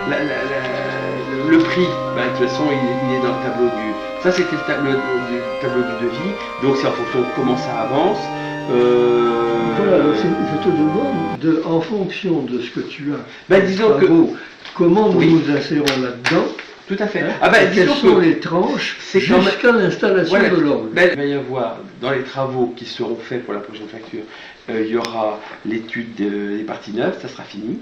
le prix, ben, de toute façon, il est dans le tableau du... Ça, c'était le tableau du devis. Donc, c'est en fonction de comment ça avance. Voilà, alors je te demande, en fonction de ce que tu as, ben, disons travaux, comment nous oui. nous insérons là-dedans. Tout à fait. Hein, Ah ben, quelles sont que les tranches quand jusqu'à l'installation voilà, de l'orgue. ben, il va y avoir, dans les travaux qui seront faits pour la prochaine facture, il y aura l'étude des parties neuves, ça sera fini.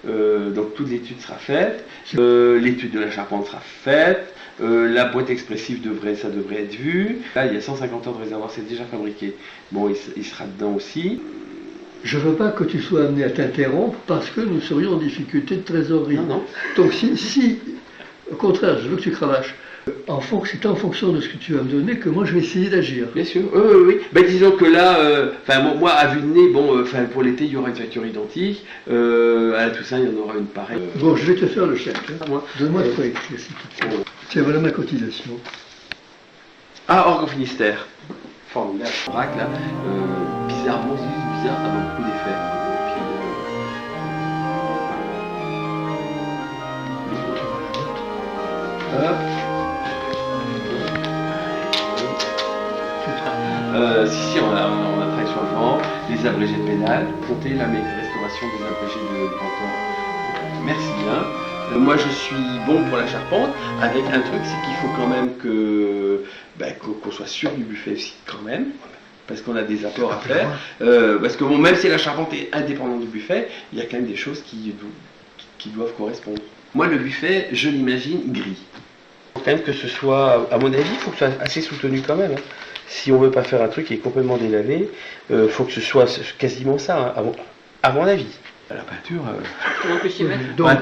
Donc toute l'étude sera faite, l'étude de la charpente sera faite, la boîte expressive ça devrait être vu. Là, il y a 150 heures de réservoir, c'est déjà fabriqué. Bon, il sera dedans aussi. Je ne veux pas que tu sois amené à t'interrompre parce que nous serions en difficulté de trésorerie. Non, non. Donc si au contraire, je veux que tu cravaches. C'est en fonction de ce que tu vas me donner que moi je vais essayer d'agir. Bien sûr, oui. Ben, disons que là, moi, à vue de nez, pour l'été, il y aura une facture identique. À tout ça, il y en aura une pareille. Bon, je vais te faire le chèque. Hein. Moi. Donne-moi de quoi écrire, s'il te plaît. Tiens, voilà ma cotisation. Ah, Orgue au Finistère. Formidable. Braque, là, bizarrement, c'est bizarre, ça a beaucoup d'effets. Hop. Si, on a travaillé sur le vent, les abrégés de pédales, compter la restauration des abrégés de Pantor. Merci bien. Moi je suis bon pour la charpente, avec un truc, c'est qu'il faut quand même qu'on soit sûr du buffet aussi, quand même. Parce qu'on a des apports à faire. Parce que bon, même si la charpente est indépendante du buffet, il y a quand même des choses qui doivent correspondre. Moi, le buffet, je l'imagine gris. Il faut quand même que ce soit, à mon avis, il faut que ce soit assez soutenu quand même. Hein. Si on veut pas faire un truc qui est complètement délavé, il faut que ce soit quasiment ça, hein, à mon avis. La peinture,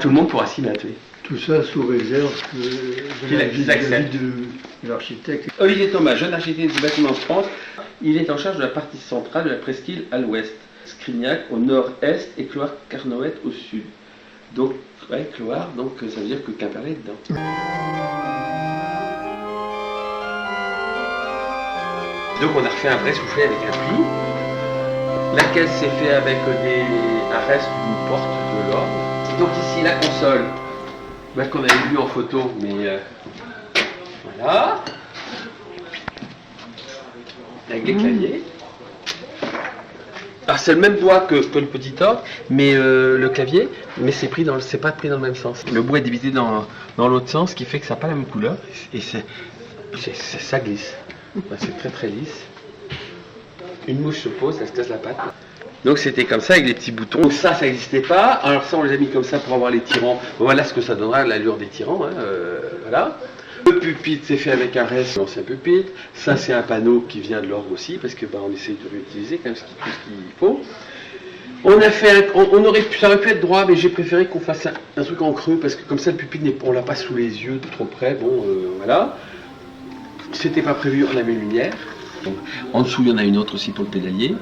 tout le monde pourra s'y mettre. Oui. Tout ça sous réserve de l'avis de l'architecte. Olivier Thomas, jeune architecte du bâtiment de France, il est en charge de la partie centrale de la presqu'île à l'ouest, Scrignac au nord-est et Cloire-Carnoët au sud. Donc, ouais, Cloire, donc ça veut dire que Quimperlé est dedans. Donc on a refait un vrai soufflet avec un pli. La caisse s'est fait avec un reste d'une porte de l'orgue. Donc ici la console, qu'on avait vu en photo, mais voilà. Avec les claviers. Alors c'est le même bois que le petit orgue, mais le clavier, mais c'est pas pris dans le même sens. Le bois est divisé dans l'autre sens, ce qui fait que ça n'a pas la même couleur, et ça glisse. C'est très très lisse. Une mouche se pose, elle se casse la patte. Donc c'était comme ça avec les petits boutons. Donc ça n'existait pas. Alors ça on les a mis comme ça pour avoir les tirants. Voilà ce que ça donnera, l'allure des tirants. Hein, voilà. Le pupitre c'est fait avec un reste, l'ancien pupitre. Ça c'est un panneau qui vient de l'orgue aussi parce que on essaye de réutiliser quand même tout ce qu'il faut. On a fait ça aurait pu être droit, mais j'ai préféré qu'on fasse un truc en creux parce que comme ça le pupitre on l'a pas sous les yeux de trop près. Bon voilà. C'était pas prévu, on a mis une lumière. Donc, en dessous, il y en a une autre aussi pour le pédalier.